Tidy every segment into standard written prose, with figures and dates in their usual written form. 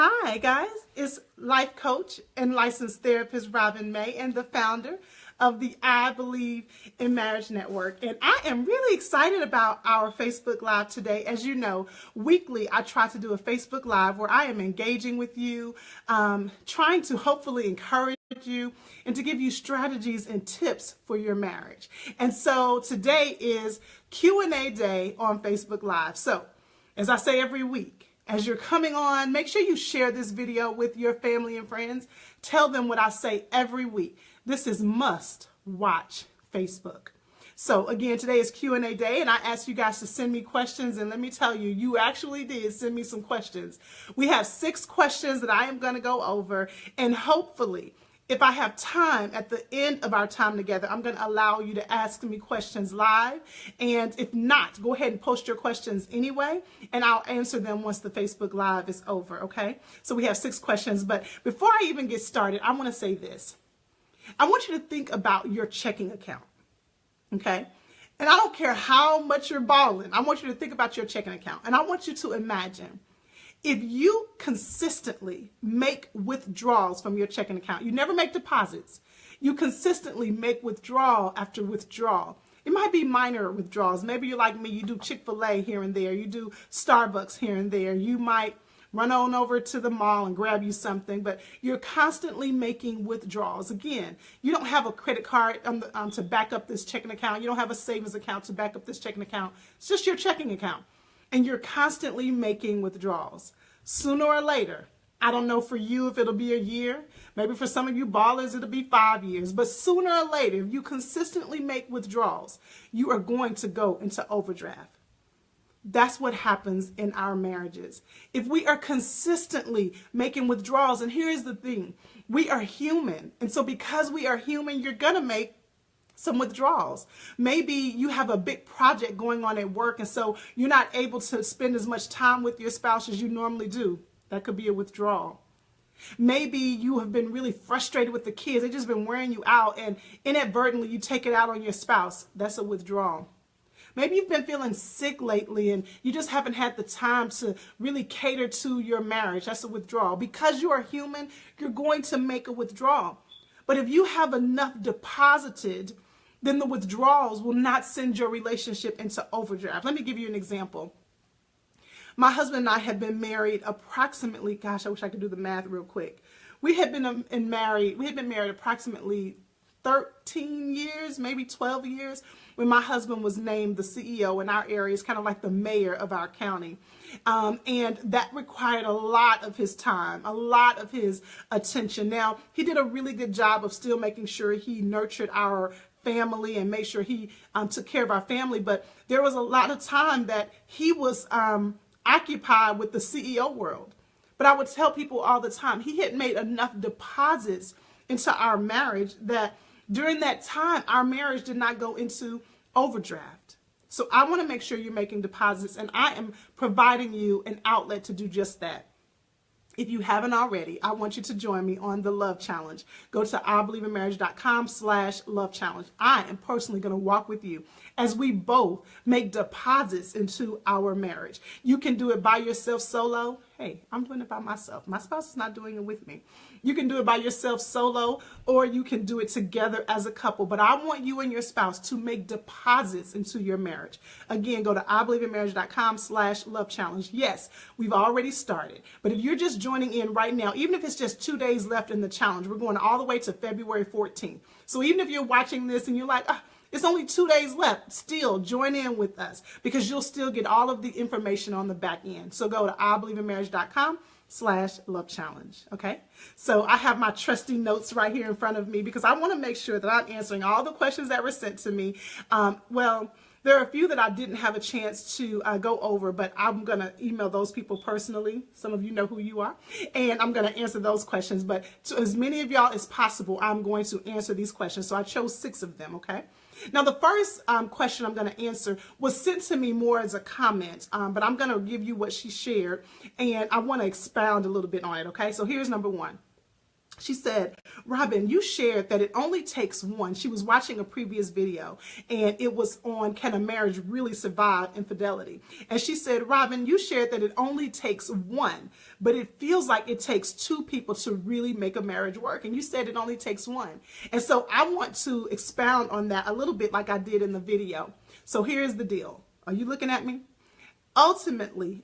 Hi guys, it's life coach and licensed therapist Robin May and the founder of the I Believe in Marriage Network. And I am really excited about our Facebook Live today. As you know, weekly I try to do a Facebook Live where I am engaging with you, trying to hopefully encourage you and to give you strategies and tips for your marriage. And so today is Q&A day on Facebook Live. So as I say every week, as you're coming on, make sure you share this video with your family and friends. Tell them what I say every week. This is must watch Facebook. So again, today is Q&A day, and I asked you guys to send me questions, and let me tell you, you actually did send me some questions. We have 6 questions that I am going to go over, and hopefully, if I have time at the end of our time together, I'm going to allow you to ask me questions live. And if not, go ahead and post your questions anyway, and I'll answer them once the Facebook Live is over, okay? So we have 6 questions, but before I even get started, I want to say this. I want you to think about your checking account, okay? And I don't care how much you're balling. I want you to think about your checking account, and I want you to imagine if you consistently make withdrawals from your checking account, you never make deposits, you consistently make withdrawal after withdrawal. It might be minor withdrawals. Maybe you're like me, you do Chick-fil-A here and there, you do Starbucks here and there, you might run on over to the mall and grab you something, but you're constantly making withdrawals. Again, you don't have a credit card to back up this checking account. You don't have a savings account to back up this checking account. It's just your checking account. And you're constantly making withdrawals. Sooner or later, I don't know for you if it'll be a year, maybe for some of you ballers it'll be 5 years, but sooner or later, if you consistently make withdrawals, you are going to go into overdraft. That's what happens in our marriages. If we are consistently making withdrawals, and here's the thing, we are human. And so because we are human, you're going to make some withdrawals. Maybe you have a big project going on at work, and so you're not able to spend as much time with your spouse as you normally do. That could be a withdrawal. Maybe you have been really frustrated with the kids. They've just been wearing you out, and inadvertently you take it out on your spouse. That's a withdrawal. Maybe you've been feeling sick lately and you just haven't had the time to really cater to your marriage. That's a withdrawal. Because you are human, you're going to make a withdrawal. But if you have enough deposited, then the withdrawals will not send your relationship into overdraft. Let me give you an example. My husband and I have been married approximately, gosh, I wish I could do the math real quick. We had been married approximately 13 years, maybe 12 years, when my husband was named the CEO in our area. It's kind of like the mayor of our county. And that required a lot of his time, a lot of his attention. Now, he did a really good job of still making sure he nurtured our family and made sure he took care of our family. But there was a lot of time that he was occupied with the CEO world. But I would tell people all the time, he had made enough deposits into our marriage that during that time, our marriage did not go into overdraft. So I want to make sure you're making deposits, and I am providing you an outlet to do just that. If you haven't already, I want you to join me on the Love Challenge. Go to IBelieveInMarriage.com/Love Challenge. I am personally going to walk with you as we both make deposits into our marriage. You can do it by yourself solo. Hey, I'm doing it by myself. My spouse is not doing it with me. You can do it by yourself solo, or you can do it together as a couple. But I want you and your spouse to make deposits into your marriage. Again, go to IBelieveInMarriage.com/Love Challenge. Yes, we've already started. But if you're just joining in right now, even if it's just 2 days left in the challenge, we're going all the way to February 14th. So even if you're watching this and you're like, it's only 2 days left, still join in with us, because you'll still get all of the information on the back end. So go to IBelieveInMarriage.com/Love Challenge. Okay. So I have my trusty notes right here in front of me because I want to make sure that I'm answering all the questions that were sent to me. Well, there are a few that I didn't have a chance to go over, but I'm going to email those people personally. Some of you know who you are, and I'm going to answer those questions. But to as many of y'all as possible, I'm going to answer these questions. So I chose 6 of them, okay? Now, the first question I'm going to answer was sent to me more as a comment, but I'm going to give you what she shared, and I want to expound a little bit on it, okay? So here's number 1. She said, Robin, you shared that it only takes one. She was watching a previous video and it was on, can a marriage really survive infidelity? And she said, Robin, you shared that it only takes one, but it feels like it takes two people to really make a marriage work. And you said it only takes one. And so I want to expound on that a little bit like I did in the video. So here's the deal. Are you looking at me? Ultimately,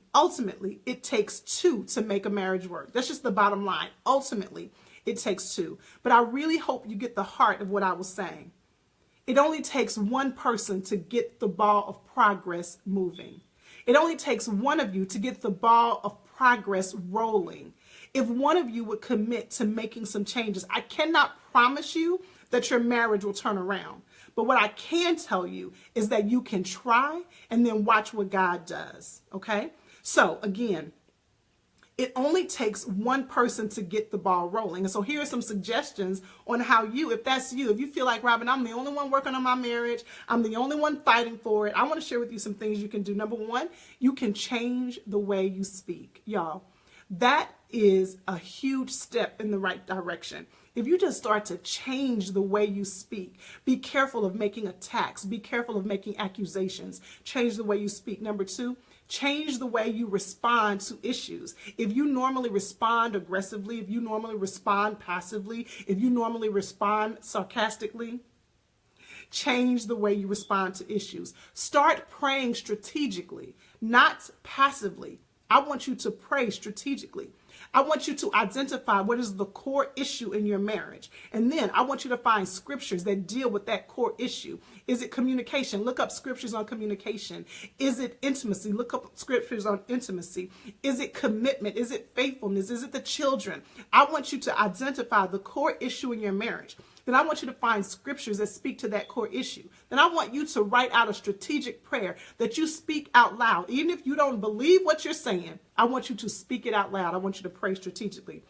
it takes two to make a marriage work. That's just the bottom line. Ultimately, it takes two. But I really hope you get the heart of what I was saying. It only takes one person to get the ball of progress moving. It only takes one of you to get the ball of progress rolling. If one of you would commit to making some changes, I cannot promise you that your marriage will turn around. But what I can tell you is that you can try and then watch what God does. Okay? So again, it only takes one person to get the ball rolling. And so here are some suggestions on how you, if that's you, if you feel like, Robin, I'm the only one working on my marriage, I'm the only one fighting for it, I want to share with you some things you can do. Number one, you can change the way you speak. Y'all, that is a huge step in the right direction. If you just start to change the way you speak, be careful of making attacks, be careful of making accusations, change the way you speak. Number two, change the way you respond to issues. If you normally respond aggressively, if you normally respond passively, if you normally respond sarcastically, change the way you respond to issues. Start praying strategically, not passively. I want you to pray strategically. I want you to identify what is the core issue in your marriage. And then I want you to find scriptures that deal with that core issue. Is it communication? Look up scriptures on communication. Is it intimacy? Look up scriptures on intimacy. Is it commitment? Is it faithfulness? Is it the children? I want you to identify the core issue in your marriage. Then I want you to find scriptures that speak to that core issue. Then I want you to write out a strategic prayer that you speak out loud. Even if you don't believe what you're saying, I want you to speak it out loud. I want you to pray strategically.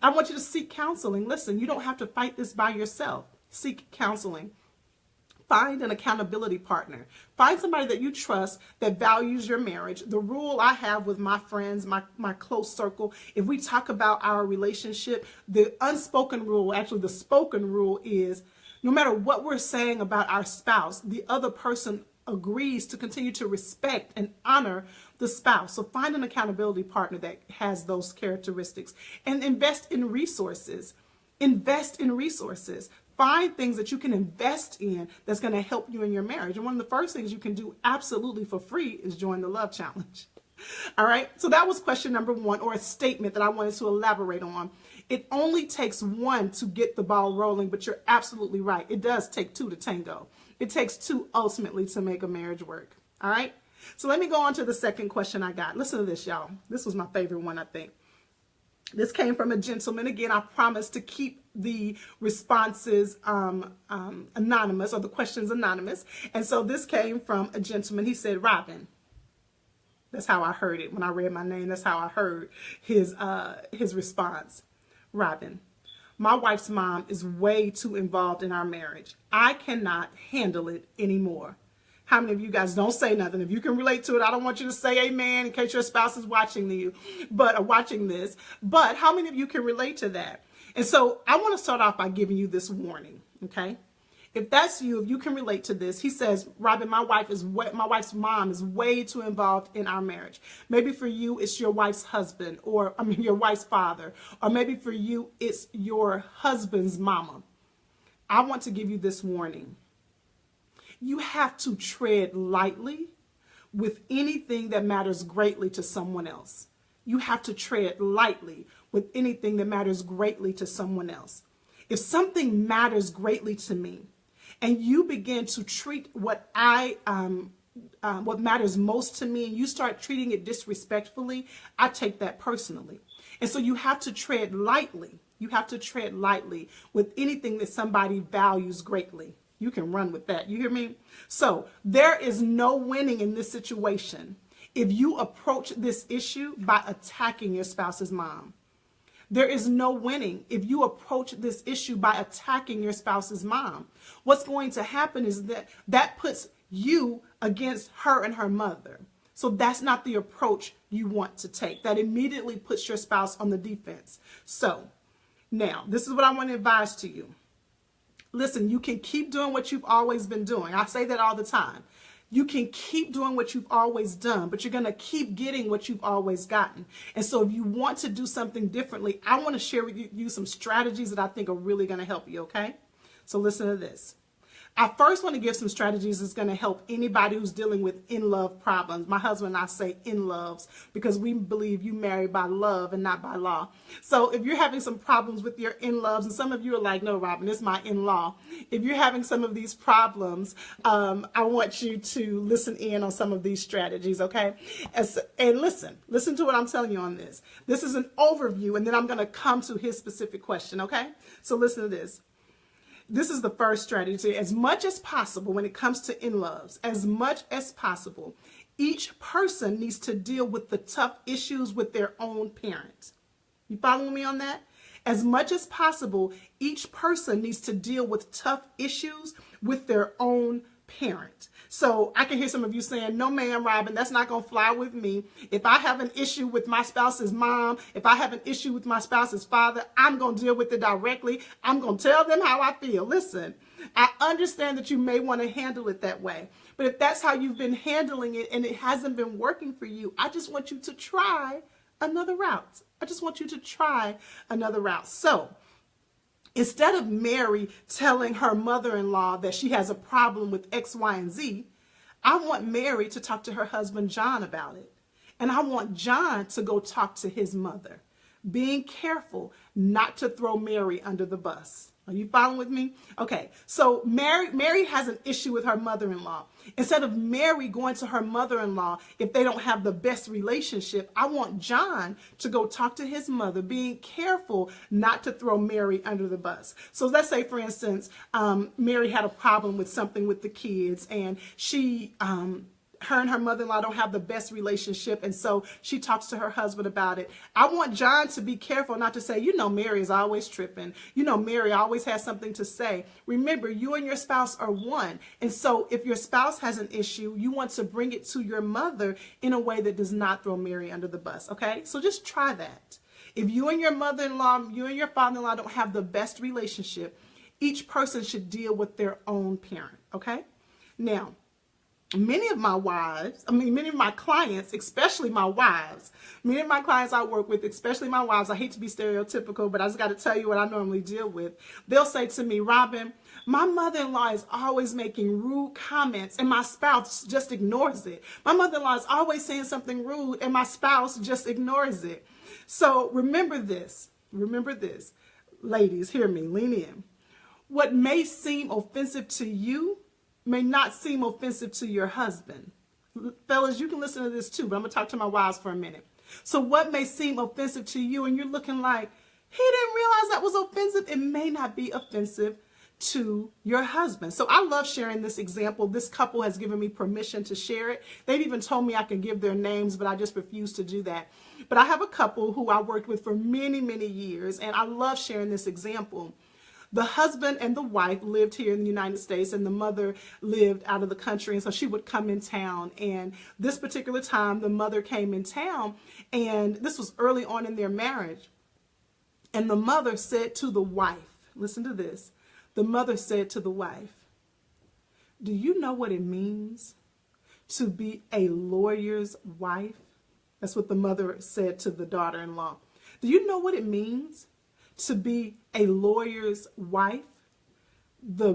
I want you to seek counseling. Listen, you don't have to fight this by yourself. Seek counseling. Find an accountability partner. Find somebody that you trust that values your marriage. The rule I have with my friends, my close circle, if we talk about our relationship, the unspoken rule, actually the spoken rule is no matter what we're saying about our spouse, the other person agrees to continue to respect and honor the spouse. So find an accountability partner that has those characteristics and invest in resources. Invest in resources. Find things that you can invest in that's going to help you in your marriage. And one of the first things you can do absolutely for free is join the Love Challenge. All right. So that was question number one, or a statement that I wanted to elaborate on. It only takes one to get the ball rolling, but you're absolutely right. It does take two to tango. It takes two ultimately to make a marriage work. All right. So let me go on to the second question I got. Listen to this, y'all. This was my favorite one, I think. This came from a gentleman. Again, I promise to keep the responses anonymous, or the questions anonymous. And so this came from a gentleman. He said, Robin. That's how I heard it. When I read my name, that's how I heard his response. Robin, my wife's mom is way too involved in our marriage. I cannot handle it anymore. How many of you guys, don't say nothing? If you can relate to it, I don't want you to say amen in case your spouse is watching this. But how many of you can relate to that? And so I want to start off by giving you this warning, okay? If that's you, if you can relate to this, he says, Robin, my wife's mom is way too involved in our marriage. Maybe for you, it's your wife's husband, or your wife's father, or maybe for you, it's your husband's mama. I want to give you this warning. You have to tread lightly with anything that matters greatly to someone else. You have to tread lightly with anything that matters greatly to someone else. If something matters greatly to me, and you begin to treat what matters most to me, and you start treating it disrespectfully, I take that personally. And so you have to tread lightly. You have to tread lightly with anything that somebody values greatly. You can run with that. You hear me? So there is no winning in this situation if you approach this issue by attacking your spouse's mom. There is no winning if you approach this issue by attacking your spouse's mom. What's going to happen is that puts you against her and her mother. So that's not the approach you want to take. That immediately puts your spouse on the defense. So Now, this is what I want to advise to you. Listen, you can keep doing what you've always been doing. I say that all the time. You can keep doing what you've always done, but you're going to keep getting what you've always gotten. And so if you want to do something differently, I want to share with you some strategies that I think are really going to help you, okay? So listen to this. I first want to give some strategies that's going to help anybody who's dealing with in-love problems. My husband and I say in-loves because we believe you marry by love and not by law. So if you're having some problems with your in-loves, and some of you are like, no, Robin, it's my in-law. If you're having some of these problems, I want you to listen in on some of these strategies, okay? And listen to what I'm telling you on this. This is an overview, and then I'm going to come to his specific question, okay? So listen to this. This is the first strategy. As much as possible, when it comes to in-loves, as much as possible, each person needs to deal with the tough issues with their own parents. You following me on that? As much as possible, each person needs to deal with tough issues with their own parent. So I can hear some of you saying, no, ma'am, Robin, that's not going to fly with me. If I have an issue with my spouse's mom, if I have an issue with my spouse's father, I'm going to deal with it directly. I'm going to tell them how I feel. Listen, I understand that you may want to handle it that way. But if that's how you've been handling it and it hasn't been working for you, I just want you to try another route. I just want you to try another route. So instead of Mary telling her mother-in-law that she has a problem with X, Y, and Z, I want Mary to talk to her husband, John, about it. And I want John to go talk to his mother, being careful not to throw Mary under the bus. Are you following with me? Okay, so Mary has an issue with her mother-in-law. Instead of Mary going to her mother-in-law if they don't have the best relationship, I want John to go talk to his mother, being careful not to throw Mary under the bus. So let's say, for instance, Mary had a problem with something with the kids, and her and her mother-in-law don't have the best relationship, and so she talks to her husband about it. I want John to be careful not to say, you know, Mary is always tripping. You know, Mary always has something to say. Remember, you and your spouse are one. And so if your spouse has an issue, you want to bring it to your mother in a way that does not throw Mary under the bus, okay? So just try that. If you and your mother-in-law, you and your father-in-law don't have the best relationship, each person should deal with their own parent, okay? Now, many of my clients, especially my wives, many of my clients I work with, especially my wives, I hate to be stereotypical, but I just got to tell you what I normally deal with. They'll say to me, Robin, my mother-in-law is always making rude comments and my spouse just ignores it. My mother-in-law is always saying something rude and my spouse just ignores it. So remember this. Ladies, hear me, lean in. What may seem offensive to you may not seem offensive to your husband. Fellas, you can listen to this too, but I'm going to talk to my wives for a minute. So what may seem offensive to you and you're looking like, he didn't realize that was offensive, it may not be offensive to your husband. So I love sharing this example. This couple has given me permission to share it. They've even told me I can give their names, but I just refuse to do that. But I have a couple who I worked with for many, many years, and I love sharing this example. The husband and the wife lived here in the United States, and the mother lived out of the country, and so she would come in town. And this particular time, the mother came in town, and this was early on in their marriage. And the mother said to the wife, listen to this, the mother said to the wife, do you know what it means to be a lawyer's wife? That's what the mother said to the daughter-in-law. Do you know what it means to be a lawyer's wife? The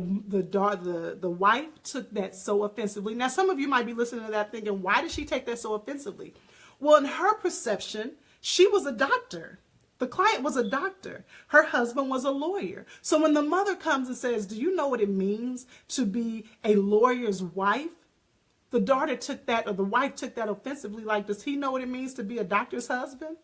wife took that so offensively. Now, some of you might be listening to that thinking, why did she take that so offensively? Well, in her perception, she was a doctor. The client was a doctor. Her husband was a lawyer. So when the mother comes and says, do you know what it means to be a lawyer's wife? The daughter took that, or the wife took that offensively, like, does he know what it means to be a doctor's husband?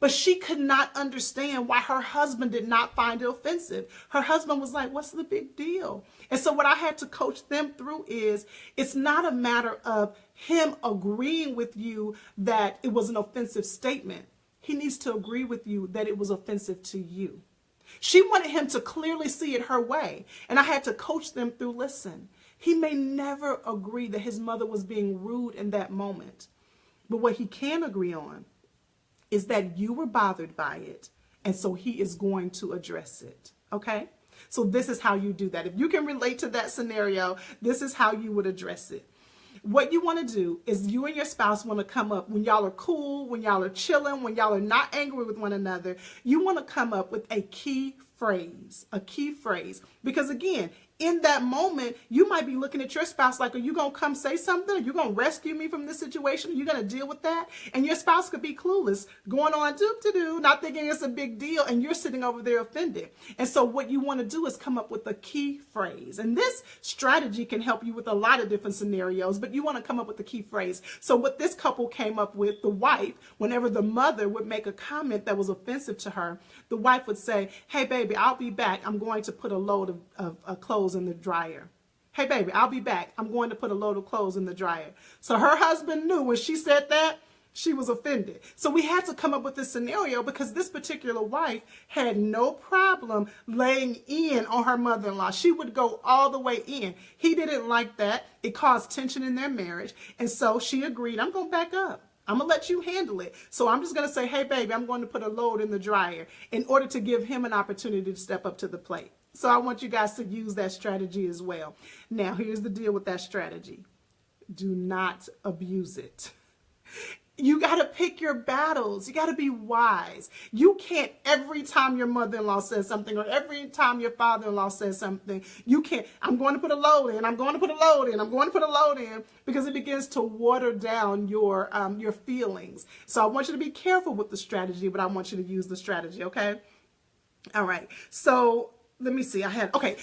But she could not understand why her husband did not find it offensive. Her husband was like, what's the big deal? And so what I had to coach them through is, it's not a matter of him agreeing with you that it was an offensive statement. He needs to agree with you that it was offensive to you. She wanted him to clearly see it her way. And I had to coach them through, listen, he may never agree that his mother was being rude in that moment. But what he can agree on is that you were bothered by it And so he is going to address it. Okay? So this is how you do that. If you can relate to that scenario, this is how you would address it. What you want to do is you and your spouse want to come up when y'all are cool, when y'all are chilling, when y'all are not angry with one another. You want to come up with a key phrase, because again, in that moment, you might be looking at your spouse like, are you going to come say something? Are you going to rescue me from this situation? Are you going to deal with that? And your spouse could be clueless, going on do-do-do, not thinking it's a big deal, and you're sitting over there offended. And so what you want to do is come up with a key phrase. And this strategy can help you with a lot of different scenarios, but you want to come up with a key phrase. So what this couple came up with, the wife, whenever the mother would make a comment that was offensive to her, the wife would say, hey, baby, I'll be back. I'm going to put a load of clothes in the dryer. Hey, baby, I'll be back. I'm going to put a load of clothes in the dryer. So her husband knew when she said that, she was offended. So we had to come up with this scenario because this particular wife had no problem laying in on her mother-in-law. She would go all the way in. He didn't like that. It caused tension in their marriage. And so she agreed, I'm going to back up. I'm going to let you handle it. So I'm just going to say, hey, baby, I'm going to put a load in the dryer in order to give him an opportunity to step up to the plate. So I want you guys to use that strategy as well. Now, here's the deal with that strategy. Do not abuse it. You got to pick your battles. You got to be wise. You can't, every time your mother-in-law says something or every time your father-in-law says something, you can't, I'm going to put a load in, I'm going to put a load in, I'm going to put a load in, because it begins to water down your feelings. So I want you to be careful with the strategy, but I want you to use the strategy, okay? All right. So let me see.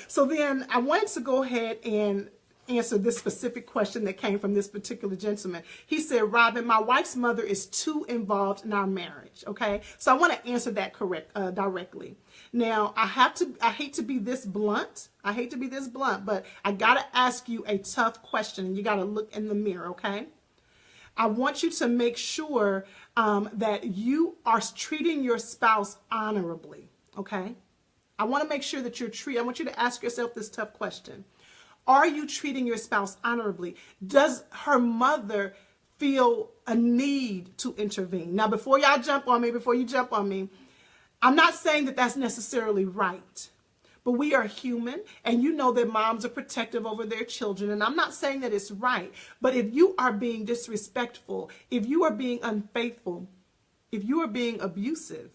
So then I wanted to go ahead and answer this specific question that came from this particular gentleman. He said, Robin, my wife's mother is too involved in our marriage. Okay. So I want to answer that directly. Now I hate to be this blunt. But I got to ask you a tough question, and you got to look in the mirror. Okay. I want you to make sure that you are treating your spouse honorably. Okay. I want to make sure that I want you to ask yourself this tough question. Are you treating your spouse honorably? Does her mother feel a need to intervene? Now, before you jump on me, I'm not saying that that's necessarily right, but we are human, and you know that moms are protective over their children, and I'm not saying that it's right, but if you are being disrespectful, if you are being unfaithful, if you are being abusive,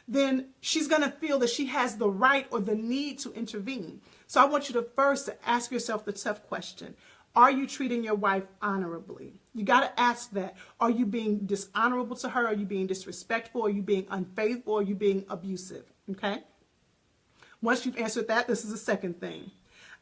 then she's going to feel that she has the right or the need to intervene. So I want you to first ask yourself the tough question. Are you treating your wife honorably? You got to ask that. Are you being dishonorable to her? Are you being disrespectful? Are you being unfaithful? Are you being abusive? Okay. Once you've answered that, this is the second thing.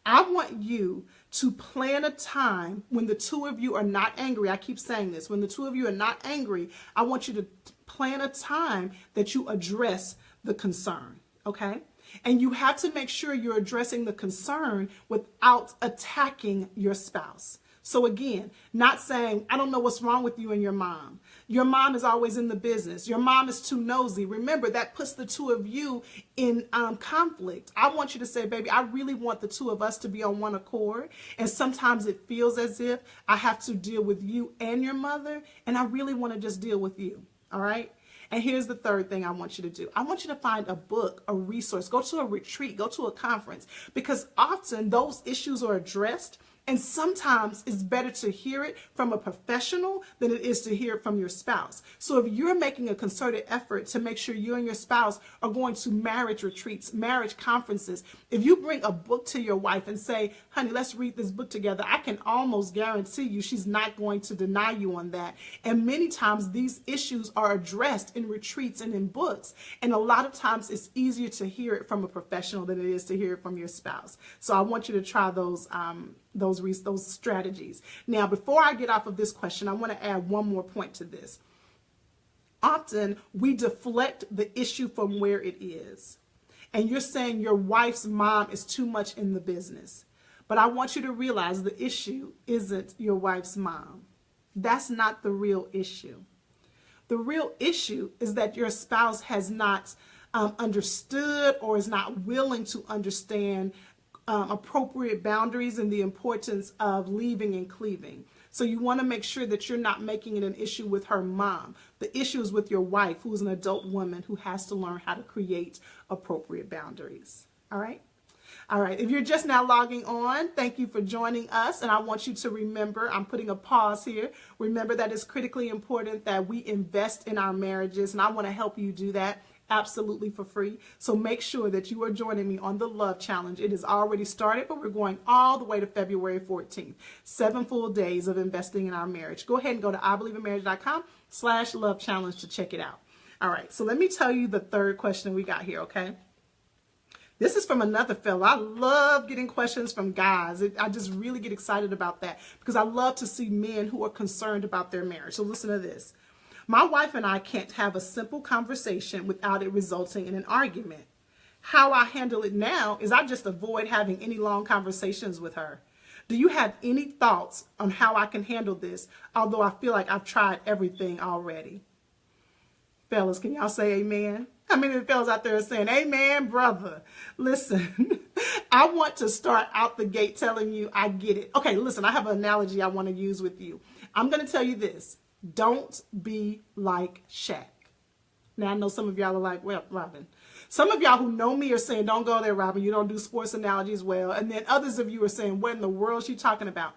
I want you to plan a time when the two of you are not angry. I keep saying this. When the two of you are not angry, I want you to plan a time that you address the concern. Okay? And you have to make sure you're addressing the concern without attacking your spouse. So again, not saying, I don't know what's wrong with you and your mom. Your mom is always in the business. Your mom is too nosy. Remember, that puts the two of you in conflict. I want you to say, baby, I really want the two of us to be on one accord. And sometimes it feels as if I have to deal with you and your mother, and I really want to just deal with you. All right? And here's the third thing I want you to do. I want you to find a book, a resource, go to a retreat, go to a conference, because often those issues are addressed. And sometimes it's better to hear it from a professional than it is to hear it from your spouse. So if you're making a concerted effort to make sure you and your spouse are going to marriage retreats, marriage conferences, if you bring a book to your wife and say, honey, let's read this book together, I can almost guarantee you she's not going to deny you on that. And many times these issues are addressed in retreats and in books. And a lot of times it's easier to hear it from a professional than it is to hear it from your spouse. So I want you to try those strategies. Now, before I get off of this question, I want to add one more point to this. Often we deflect the issue from where it is. And you're saying your wife's mom is too much in the business. But I want you to realize the issue isn't your wife's mom. That's not the real issue. The real issue is that your spouse has not understood or is not willing to understand appropriate boundaries and the importance of leaving and cleaving. So you want to make sure that you're not making it an issue with her mom. The issue is with your wife, who is an adult woman who has to learn how to create appropriate boundaries. All right? All right, if you're just now logging on, thank you for joining us. And I want you to remember, I'm putting a pause here. Remember that it's critically important that we invest in our marriages. And I want to help you do that absolutely for free. So make sure that you are joining me on the Love Challenge. It has already started, but we're going all the way to February 14th. 7 full days of investing in our marriage. Go ahead and go to IBelieveInMarriage.com/Love Challenge to check it out. All right, so let me tell you the third question we got here, okay? This is from another fella. I love getting questions from guys. I just really get excited about that because I love to see men who are concerned about their marriage. So listen to this. My wife and I can't have a simple conversation without it resulting in an argument. How I handle it now is I just avoid having any long conversations with her. Do you have any thoughts on how I can handle this, although I feel like I've tried everything already? Fellas, can y'all say amen? How many of the fellas out there are saying, amen, brother? Listen, I want to start out the gate telling you I get it. Okay, listen, I have an analogy I want to use with you. I'm going to tell you this. Don't be like Shaq. Now, I know some of y'all are like, well, Robin. Some of y'all who know me are saying, don't go there, Robin. You don't do sports analogies well. And then others of you are saying, what in the world is she talking about?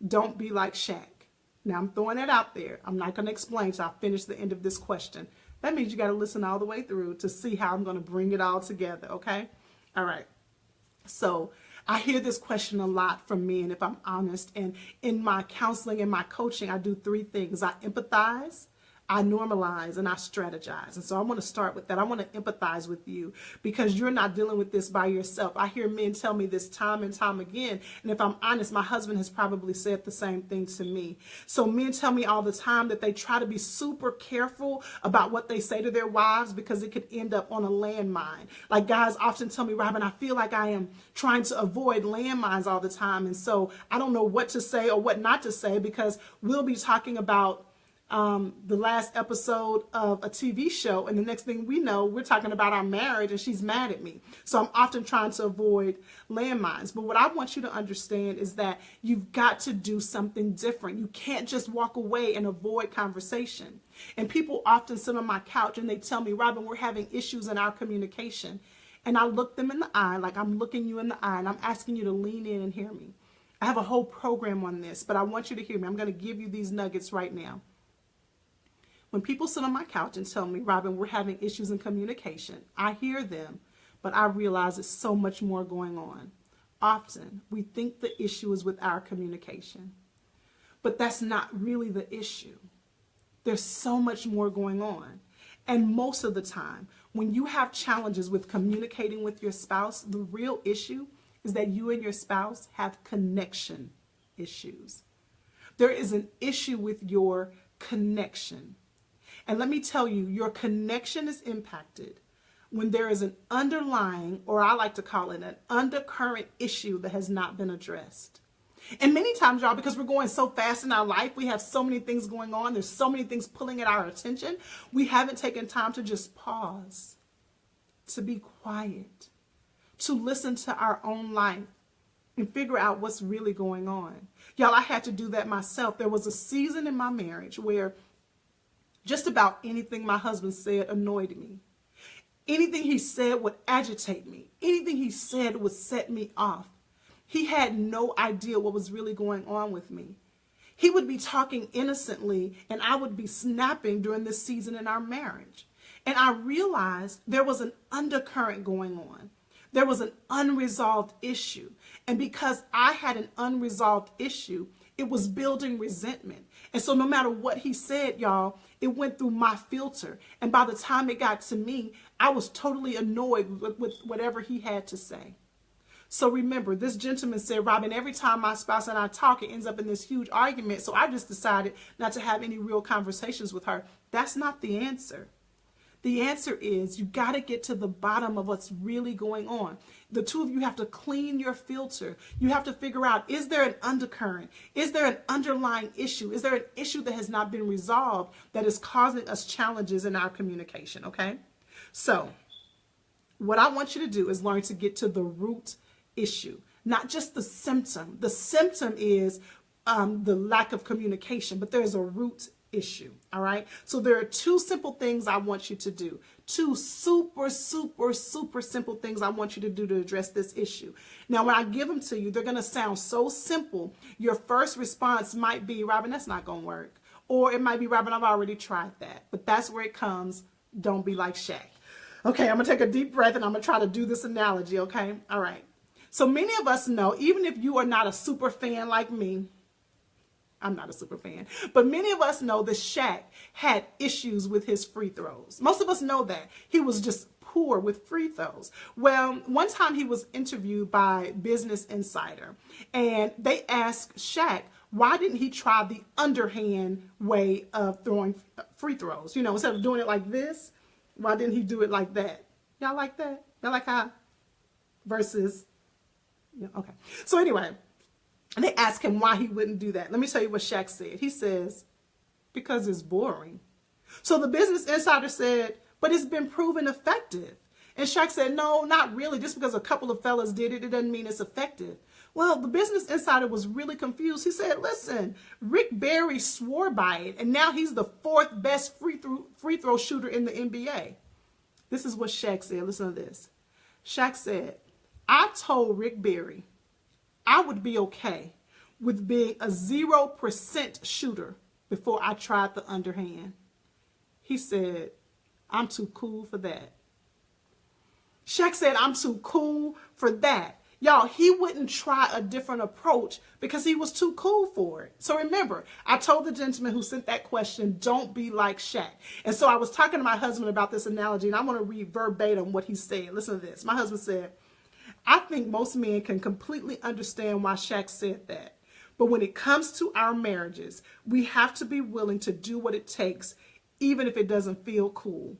Don't be like Shaq. Now, I'm throwing that out there. I'm not going to explain till I finish the end of this question. That means you got to listen all the way through to see how I'm going to bring it all together, okay? All right. So I hear this question a lot from men, if I'm honest. And in my counseling and my coaching, I do 3 things. I empathize, I normalize, and I strategize. And so I want to start with that. I want to empathize with you because you're not dealing with this by yourself. I hear men tell me this time and time again. And if I'm honest, my husband has probably said the same thing to me. So men tell me all the time that they try to be super careful about what they say to their wives because it could end up on a landmine. Like guys often tell me, Robin, I feel like I am trying to avoid landmines all the time. And so I don't know what to say or what not to say because we'll be talking about the last episode of a TV show, and the next thing we know, we're talking about our marriage and she's mad at me. So I'm often trying to avoid landmines. But what I want you to understand is that you've got to do something different. You can't just walk away and avoid conversation. And people often sit on my couch and they tell me, Robin, we're having issues in our communication. And I look them in the eye, like I'm looking you in the eye, and I'm asking you to lean in and hear me. I have a whole program on this, but I want you to hear me. I'm going to give you these nuggets right now. When people sit on my couch and tell me, Robin, we're having issues in communication, I hear them, but I realize there's so much more going on. Often, we think the issue is with our communication, but that's not really the issue. There's so much more going on. And most of the time, when you have challenges with communicating with your spouse, the real issue is that you and your spouse have connection issues. There is an issue with your connection. And let me tell you, your connection is impacted when there is an underlying, or I like to call it an undercurrent issue that has not been addressed. And many times, y'all, because we're going so fast in our life, we have so many things going on, there's so many things pulling at our attention, we haven't taken time to just pause, to be quiet, to listen to our own life and figure out what's really going on. Y'all, I had to do that myself. There was a season in my marriage where just about anything my husband said annoyed me. Anything he said would agitate me. Anything he said would set me off. He had no idea what was really going on with me. He would be talking innocently and I would be snapping during this season in our marriage. And I realized there was an undercurrent going on. There was an unresolved issue. And because I had an unresolved issue, it was building resentment. And so no matter what he said, y'all, it went through my filter. And by the time it got to me, I was totally annoyed with whatever he had to say. So remember, this gentleman said, Robin, every time my spouse and I talk, it ends up in this huge argument. So I just decided not to have any real conversations with her. That's not the answer. The answer is you got to get to the bottom of what's really going on. The two of you have to clean your filter. You have to figure out, is there an undercurrent? Is there an underlying issue? Is there an issue that has not been resolved that is causing us challenges in our communication, okay? So what I want you to do is learn to get to the root issue, not just the symptom. The symptom is the lack of communication, but there's a root issue. All right. So there are two simple things I want you to do. Two super simple things I want you to do to address this issue. Now, when I give them to you, they're going to sound so simple. Your first response might be, Robin, that's not going to work. Or it might be, Robin, I've already tried that. But that's where it comes. Don't be like Shaq. Okay, I'm going to take a deep breath and I'm going to try to do this analogy, okay? All right. So many of us know, even if you are not a super fan like me, I'm not a super fan, but many of us know that Shaq had issues with his free throws. Most of us know that. He was just poor with free throws. Well, one time he was interviewed by Business Insider, and they asked Shaq, why didn't he try the underhand way of throwing free throws? You know, instead of doing it like this, why didn't he do it like that? Y'all like that? Y'all like how? Versus, yeah, okay. So anyway, and they asked him why he wouldn't do that. Let me tell you what Shaq said. He says, because it's boring. So the Business Insider said, but it's been proven effective. And Shaq said, no, not really. Just because a couple of fellas did it, it doesn't mean it's effective. Well, the Business Insider was really confused. He said, listen, Rick Barry swore by it, and now he's the fourth best free throw shooter in the NBA. This is what Shaq said. Listen to this. Shaq said, I told Rick Barry I would be okay with being a 0% shooter before I tried the underhand. He said, I'm too cool for that. Shaq said, I'm too cool for that. Y'all, he wouldn't try a different approach because he was too cool for it. So remember, I told the gentleman who sent that question, don't be like Shaq. And so I was talking to my husband about this analogy, and I want to read verbatim what he said. Listen to this. My husband said, I think most men can completely understand why Shaq said that. But when it comes to our marriages, we have to be willing to do what it takes, even if it doesn't feel cool.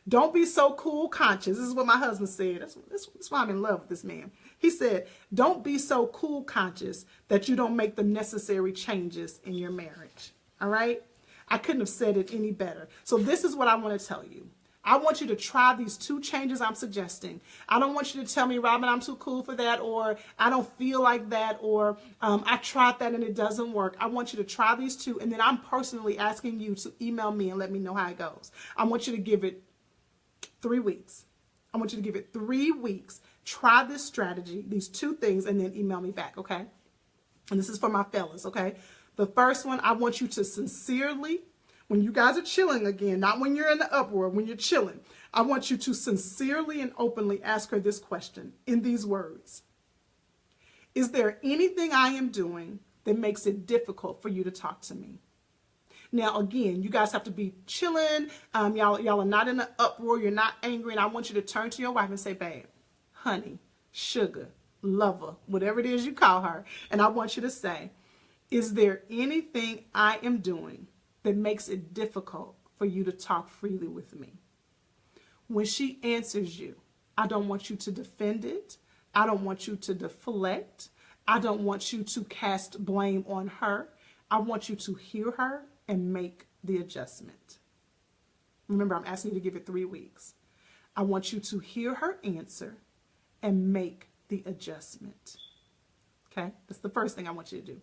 Don't be so cool conscious. This is what my husband said. That's why I'm in love with this man. He said, don't be so cool conscious that you don't make the necessary changes in your marriage. All right? I couldn't have said it any better. So this is what I want to tell you. I want you to try these two changes I'm suggesting. I don't want you to tell me, Robin, I'm too cool for that, or I don't feel like that, or I tried that and it doesn't work. I want you to try these two, and then I'm personally asking you to email me and let me know how it goes. I want you to give it 3 weeks. I want you to give it 3 weeks. Try this strategy, these two things, and then email me back, okay? And this is for my fellas, okay? The first one, I want you to sincerely, when you guys are chilling again, not when you're in the uproar, when you're chilling, I want you to sincerely and openly ask her this question in these words. Is there anything I am doing that makes it difficult for you to talk to me? Now, again, you guys have to be chilling. Y'all are not in an uproar. You're not angry. And I want you to turn to your wife and say, babe, honey, sugar, lover, whatever it is you call her. And I want you to say, is there anything I am doing that makes it difficult for you to talk freely with me? When she answers you, I don't want you to defend it. I don't want you to deflect. I don't want you to cast blame on her. I want you to hear her and make the adjustment. Remember, I'm asking you to give it 3 weeks. I want you to hear her answer and make the adjustment. Okay? That's the first thing I want you to do.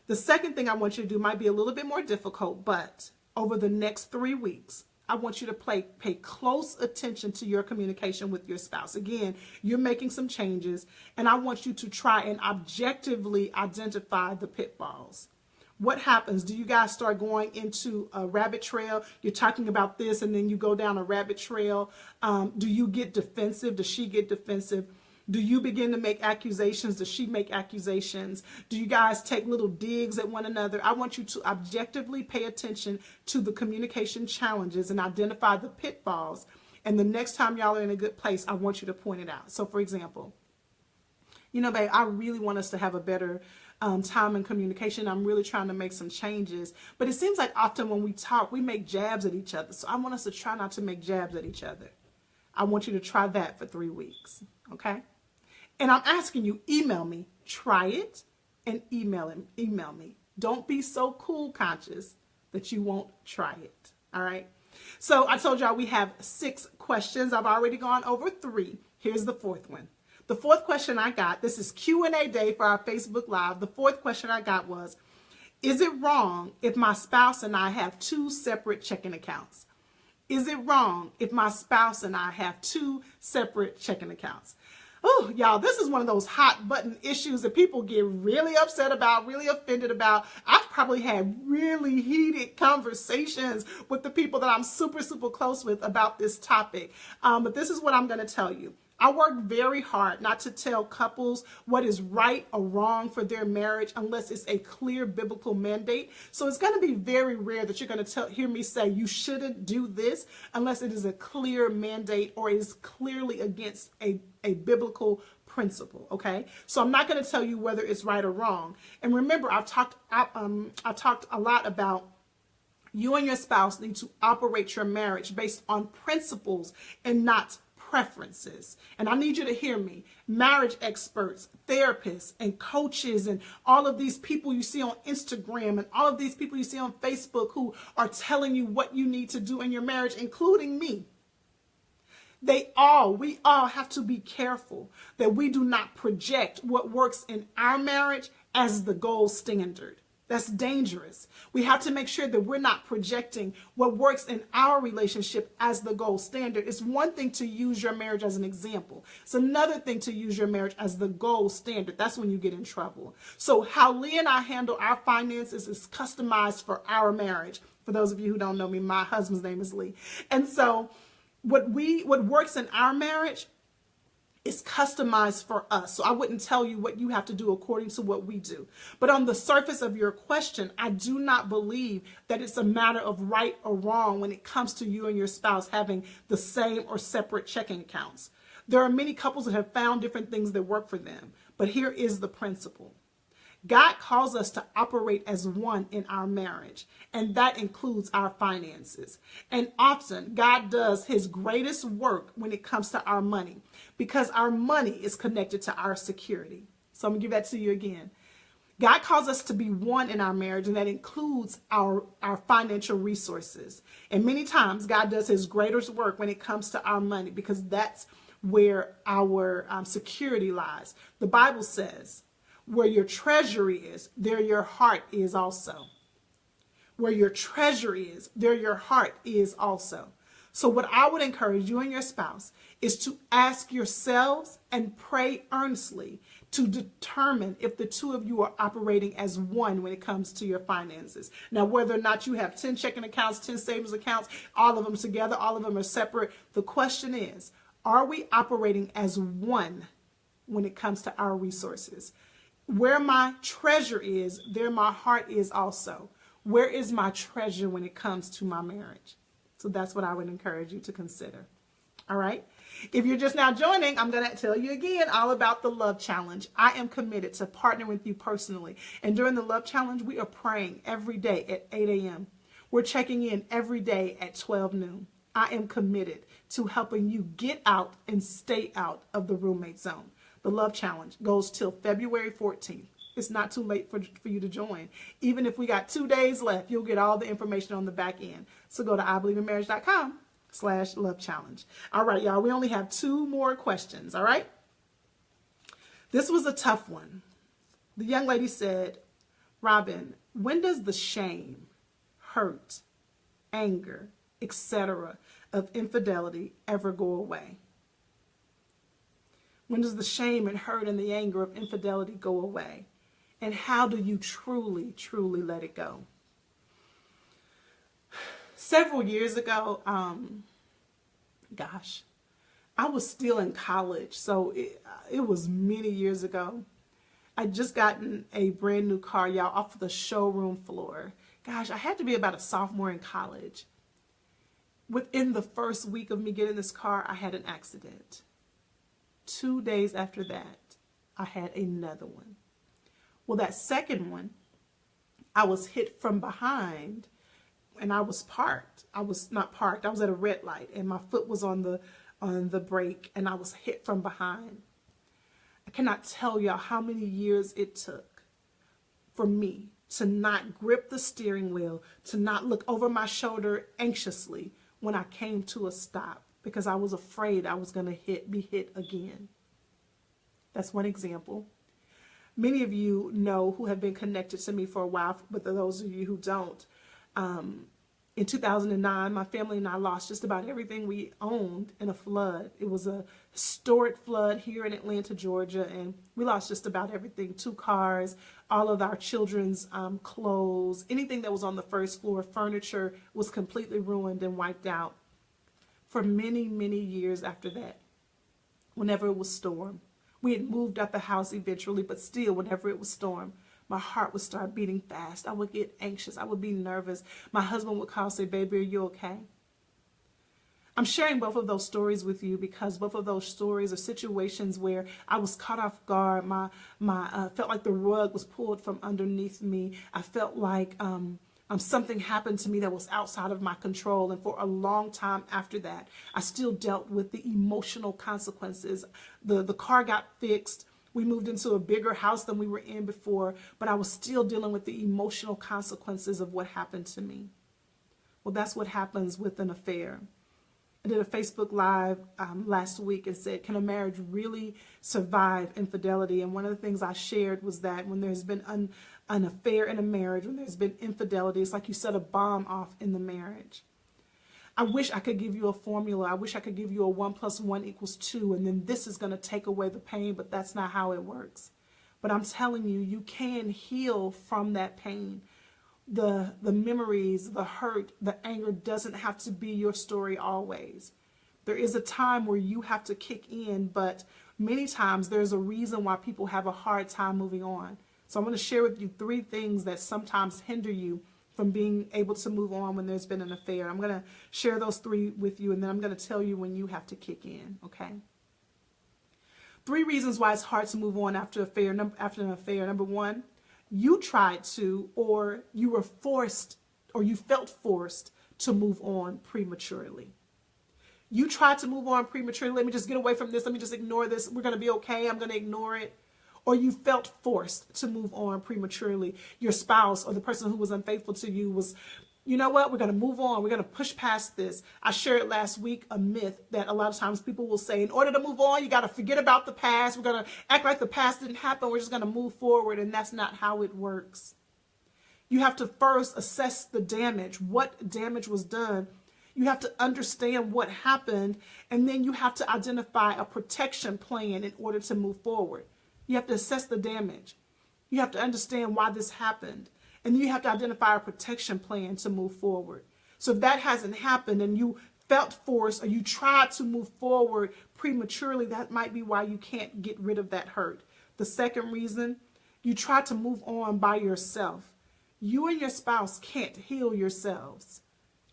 The second thing I want you to do might be a little bit more difficult, but over the next 3 weeks, I want you to pay close attention to your communication with your spouse. Again, you're making some changes, and I want you to try and objectively identify the pitfalls. What happens? Do you guys start going into a rabbit trail? You're talking about this, and then you go down a rabbit trail. Do you get defensive? Does she get defensive? Do you begin to make accusations? Does she make accusations? Do you guys take little digs at one another? I want you to objectively pay attention to the communication challenges and identify the pitfalls. And the next time y'all are in a good place, I want you to point it out. So, for example, you know, babe, I really want us to have a better time in communication. I'm really trying to make some changes. But it seems like often when we talk, we make jabs at each other. So I want us to try not to make jabs at each other. I want you to try that for 3 weeks. Okay? And I'm asking you, email me. Try it and email me. Don't be so cool conscious that you won't try it. All right? So I told y'all we have 6 questions. I've already gone over 3. Here's the 4th one. The 4th question I got, this is Q&A day for our Facebook Live. The 4th question I got was, Is it wrong if my spouse and I have two separate checking accounts? Is it wrong if my spouse and I have two separate checking accounts? Oh, y'all, this is one of those hot button issues that people get really upset about, really offended about. I've probably had really heated conversations with the people that I'm super, super close with about this topic. But this is what I'm going to tell you. I work very hard not to tell couples what is right or wrong for their marriage unless it's a clear biblical mandate. So it's going to be very rare that you're going to hear me say you shouldn't do this unless it is a clear mandate or is clearly against a biblical principle. Okay, so I'm not going to tell you whether it's right or wrong. And remember, I've talked a lot about you and your spouse need to operate your marriage based on principles and not preferences. And I need you to hear me. Marriage experts, therapists, and coaches, and all of these people you see on Instagram, and all of these people you see on Facebook who are telling you what you need to do in your marriage, including me. We all have to be careful that we do not project what works in our marriage as the gold standard. That's dangerous. We have to make sure that we're not projecting what works in our relationship as the gold standard. It's one thing to use your marriage as an example. It's another thing to use your marriage as the gold standard. That's when you get in trouble. So how Lee and I handle our finances is customized for our marriage. For those of you who don't know me, my husband's name is Lee. And so what works in our marriage is customized for us. So I wouldn't tell you what you have to do according to what we do. But on the surface of your question, I do not believe that it's a matter of right or wrong when it comes to you and your spouse having the same or separate checking accounts. There are many couples that have found different things that work for them. But here is the principle. God calls us to operate as one in our marriage, and that includes our finances. And often, God does his greatest work when it comes to our money, because our money is connected to our security. So I'm going to give that to you again. God calls us to be one in our marriage, and that includes our financial resources. And many times, God does his greatest work when it comes to our money, because that's where our security lies. The Bible says, where your treasury is, there your heart is also. Where your treasury is, there your heart is also. So what I would encourage you and your spouse is to ask yourselves and pray earnestly to determine if the two of you are operating as one when it comes to your finances. Now, whether or not you have 10 checking accounts, 10 savings accounts, all of them together, all of them are separate, the question is, are we operating as one when it comes to our resources? Where my treasure is, there my heart is also. Where is my treasure when it comes to my marriage? So that's what I would encourage you to consider. All right. If you're just now joining, I'm going to tell you again all about the Love Challenge. I am committed to partner with you personally. And during the Love Challenge, we are praying every day at 8 a.m. We're checking in every day at 12 noon. I am committed to helping you get out and stay out of the roommate zone. The Love Challenge goes till February 14th. It's not too late for you to join. Even if we got 2 days left, you'll get all the information on the back end. So go to IBelieveInMarriage.com/Love Challenge. All right, y'all, we only have 2 more questions, all right? This was a tough one. The young lady said, Robin, when does the shame, hurt, anger, etc. of infidelity ever go away? When does the shame and hurt and the anger of infidelity go away? And how do you truly, truly let it go? Several years ago, I was still in college, so it was many years ago. I'd just gotten a brand new car, y'all, off of the showroom floor. Gosh, I had to be about a sophomore in college. Within the first week of me getting this car, I had an accident. 2 days after that, I had another one. Well, that second one, I was hit from behind and I was parked. I was not parked. I was at a red light and my foot was on the brake and I was hit from behind. I cannot tell y'all how many years it took for me to not grip the steering wheel, to not look over my shoulder anxiously when I came to a stop, because I was afraid I was going to be hit again. That's one example. Many of you know who have been connected to me for a while, but for those of you who don't, in 2009, my family and I lost just about everything we owned in a flood. It was a historic flood here in Atlanta, Georgia, and we lost just about everything. 2 cars, all of our children's clothes, anything that was on the first floor, furniture was completely ruined and wiped out. For many, many years after that, whenever it was storm, we had moved out the house eventually, but still, whenever it was storm, my heart would start beating fast. I would get anxious. I would be nervous. My husband would call and say, "Baby, are you okay?" I'm sharing both of those stories with you because both of those stories are situations where I was caught off guard. Felt like the rug was pulled from underneath me. I felt like something happened to me that was outside of my control. And for a long time after that, I still dealt with the emotional consequences. The car got fixed. We moved into a bigger house than we were in before, but I was still dealing with the emotional consequences of what happened to me. Well, that's what happens with an affair. I did a Facebook Live last week and said, can a marriage really survive infidelity? And one of the things I shared was that when there's been an affair in a marriage, when there's been infidelity, it's like you set a bomb off in the marriage. I wish I could give you a formula. I wish I could give you a 1 + 1 = 2, and then this is going to take away the pain, but that's not how it works. But I'm telling you, you can heal from that pain. The memories, the hurt, the anger doesn't have to be your story always. There is a time where you have to kick in, but many times there's a reason why people have a hard time moving on. So I'm going to share with you 3 things that sometimes hinder you from being able to move on when there's been an affair. I'm going to share those 3 with you, and then I'm going to tell you when you have to kick in, okay? 3 reasons why it's hard to move on after an affair. Number 1, you tried to, or you were forced, or you felt forced to move on prematurely. You tried to move on prematurely. Let me just get away from this. Let me just ignore this. We're going to be okay. I'm going to ignore it. Or you felt forced to move on prematurely. Your spouse or the person who was unfaithful to you was, you know what, we're going to move on. We're going to push past this. I shared last week a myth that a lot of times people will say, in order to move on, you got to forget about the past. We're going to act like the past didn't happen. We're just going to move forward. And that's not how it works. You have to first assess the damage, what damage was done. You have to understand what happened. And then you have to identify a protection plan in order to move forward. You have to assess the damage. You have to understand why this happened. And you have to identify a protection plan to move forward. So if that hasn't happened and you felt forced or you tried to move forward prematurely, that might be why you can't get rid of that hurt. The second reason, you try to move on by yourself. You and your spouse can't heal yourselves.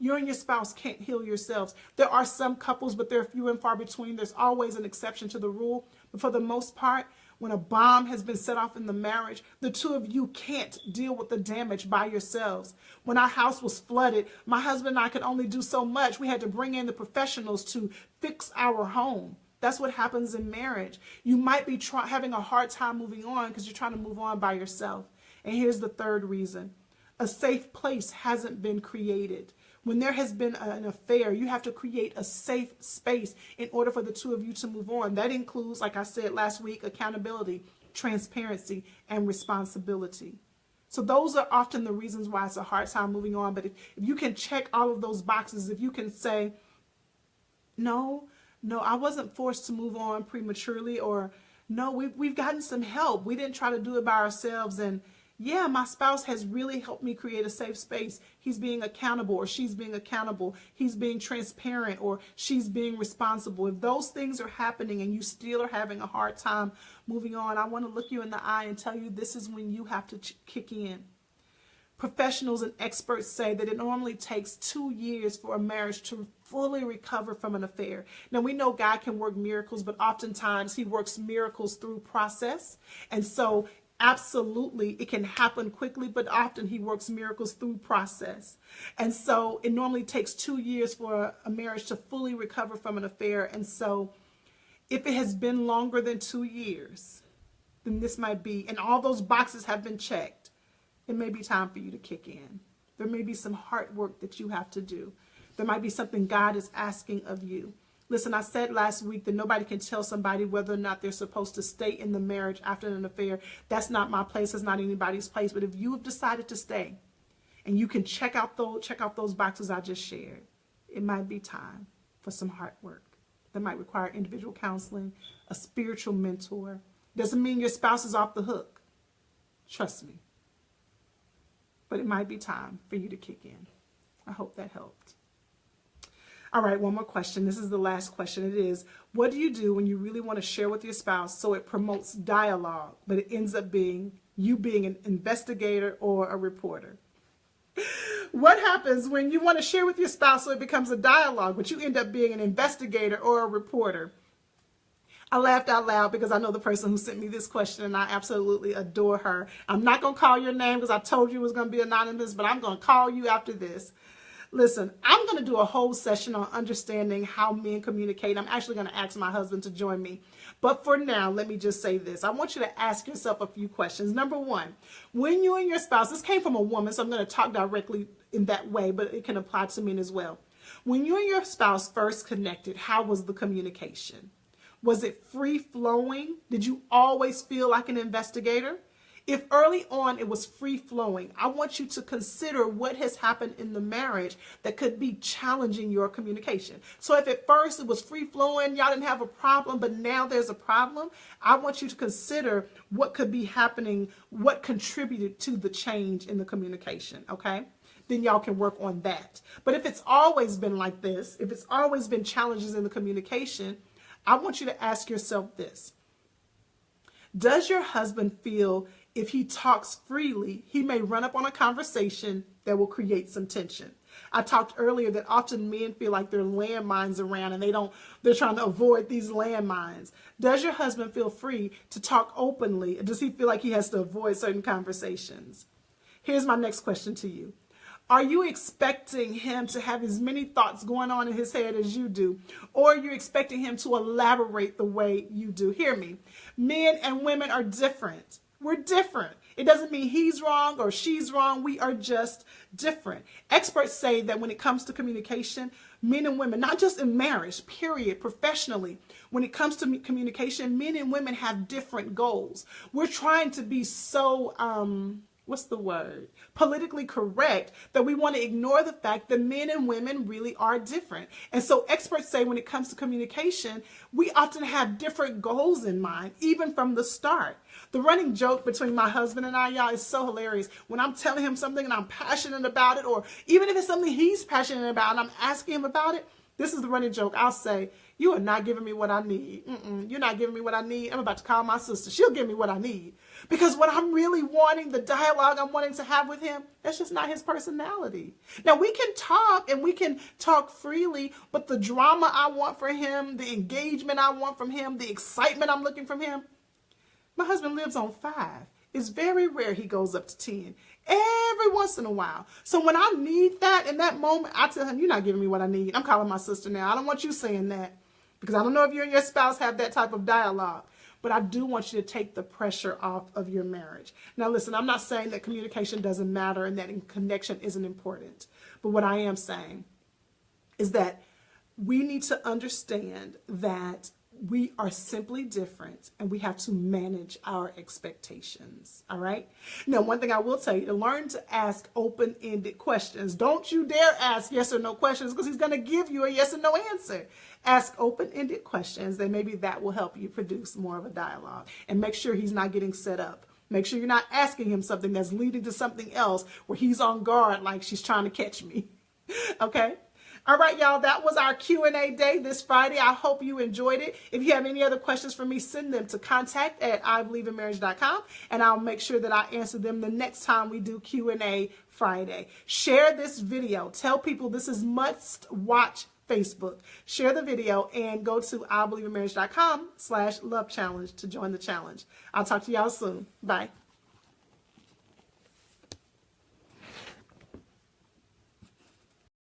You and your spouse can't heal yourselves. There are some couples, but they're few and far between. There's always an exception to the rule. But for the most part, when a bomb has been set off in the marriage, the 2 of you can't deal with the damage by yourselves. When our house was flooded, my husband and I could only do so much. We had to bring in the professionals to fix our home. That's what happens in marriage. You might be having a hard time moving on because you're trying to move on by yourself. And here's the third reason. A safe place hasn't been created. When there has been an affair, you have to create a safe space in order for the 2 of you to move on. That includes, like I said last week, accountability, transparency, and responsibility. So those are often the reasons why it's a hard time moving on. But if you can check all of those boxes, if you can say, no, I wasn't forced to move on prematurely, or no, we've gotten some help. We didn't try to do it by ourselves. And yeah, my spouse has really helped me create a safe space. He's being accountable, or she's being accountable. He's being transparent, or she's being responsible. If those things are happening and you still are having a hard time moving on, I want to look you in the eye and tell you this is when you have to kick in. Professionals and experts say that it normally takes 2 years for a marriage to fully recover from an affair. Now, we know God can work miracles, but oftentimes he works miracles through process. And so absolutely, it can happen quickly, but often he works miracles through process. And so it normally takes 2 years for a marriage to fully recover from an affair. And so if it has been longer than 2 years, then this might be, and all those boxes have been checked, it may be time for you to kick in. There may be some hard work that you have to do. There might be something God is asking of you. Listen, I said last week that nobody can tell somebody whether or not they're supposed to stay in the marriage after an affair. That's not my place. It's not anybody's place. But if you have decided to stay and you can check out those boxes I just shared, it might be time for some hard work. That might require individual counseling, a spiritual mentor. Doesn't mean your spouse is off the hook. Trust me. But it might be time for you to kick in. I hope that helped. All right, one more question. This is the last question. It is, what do you do when you really want to share with your spouse so it promotes dialogue, but it ends up being you being an investigator or a reporter? What happens when you want to share with your spouse so it becomes a dialogue, but you end up being an investigator or a reporter? I laughed out loud because I know the person who sent me this question, and I absolutely adore her. I'm not going to call your name because I told you it was going to be anonymous, but I'm going to call you after this. Listen, I'm going to do a whole session on understanding how men communicate. I'm actually going to ask my husband to join me. But for now, let me just say this. I want you to ask yourself a few questions. Number one, when you and your spouse, this came from a woman, so I'm going to talk directly in that way, but it can apply to men as well. When you and your spouse first connected, how was the communication? Was it free-flowing? Did you always feel like an investigator? If early on it was free-flowing, I want you to consider what has happened in the marriage that could be challenging your communication. So if at first it was free-flowing, y'all didn't have a problem, but now there's a problem, I want you to consider what could be happening, what contributed to the change in the communication, okay? Then y'all can work on that. But if it's always been like this, if it's always been challenges in the communication, I want you to ask yourself this. Does your husband feel if he talks freely, he may run up on a conversation that will create some tension? I talked earlier that often men feel like there are landmines around and they're trying to avoid these landmines. Does your husband feel free to talk openly? Does he feel like he has to avoid certain conversations? Here's my next question to you. Are you expecting him to have as many thoughts going on in his head as you do? Or are you expecting him to elaborate the way you do? Hear me. Men and women are different. We're different. It doesn't mean he's wrong or she's wrong. We are just different. Experts say that when it comes to communication, men and women, not just in marriage, period, professionally, when it comes to communication, men and women have different goals. We're trying to be so, politically correct that we want to ignore the fact that men and women really are different. And so experts say when it comes to communication, we often have different goals in mind, even from the start. The running joke between my husband and I, y'all, is so hilarious. When I'm telling him something and I'm passionate about it, or even if it's something he's passionate about and I'm asking him about it, this is the running joke. I'll say, you are not giving me what I need. You're not giving me what I need. I'm about to call my sister. She'll give me what I need. Because what I'm really wanting, the dialogue I'm wanting to have with him, that's just not his personality. Now, we can talk and we can talk freely, but the drama I want for him, the engagement I want from him, the excitement I'm looking from him, my husband lives on 5. It's very rare he goes up to 10. Every once in a while. So when I need that in that moment, I tell him, you're not giving me what I need. I'm calling my sister now. I don't want you saying that. Because I don't know if you and your spouse have that type of dialogue. But I do want you to take the pressure off of your marriage. Now listen, I'm not saying that communication doesn't matter and that connection isn't important. But what I am saying is that we need to understand that we are simply different and we have to manage our expectations. All right. Now, one thing I will tell you, to learn to ask open-ended questions. Don't you dare ask yes or no questions because he's going to give you a yes or no answer. Ask open-ended questions, then maybe that will help you produce more of a dialogue. And make sure he's not getting set up. Make sure you're not asking him something that's leading to something else where he's on guard like she's trying to catch me. Okay? All right, y'all, that was our Q&A day this Friday. I hope you enjoyed it. If you have any other questions for me, send them to contact@IBelieveInMarriage.com, and I'll make sure that I answer them the next time we do Q&A Friday. Share this video. Tell people this is must-watch Facebook. Share the video and go to IBelieveInMarriage.com/love challenge to join the challenge. I'll talk to y'all soon. Bye.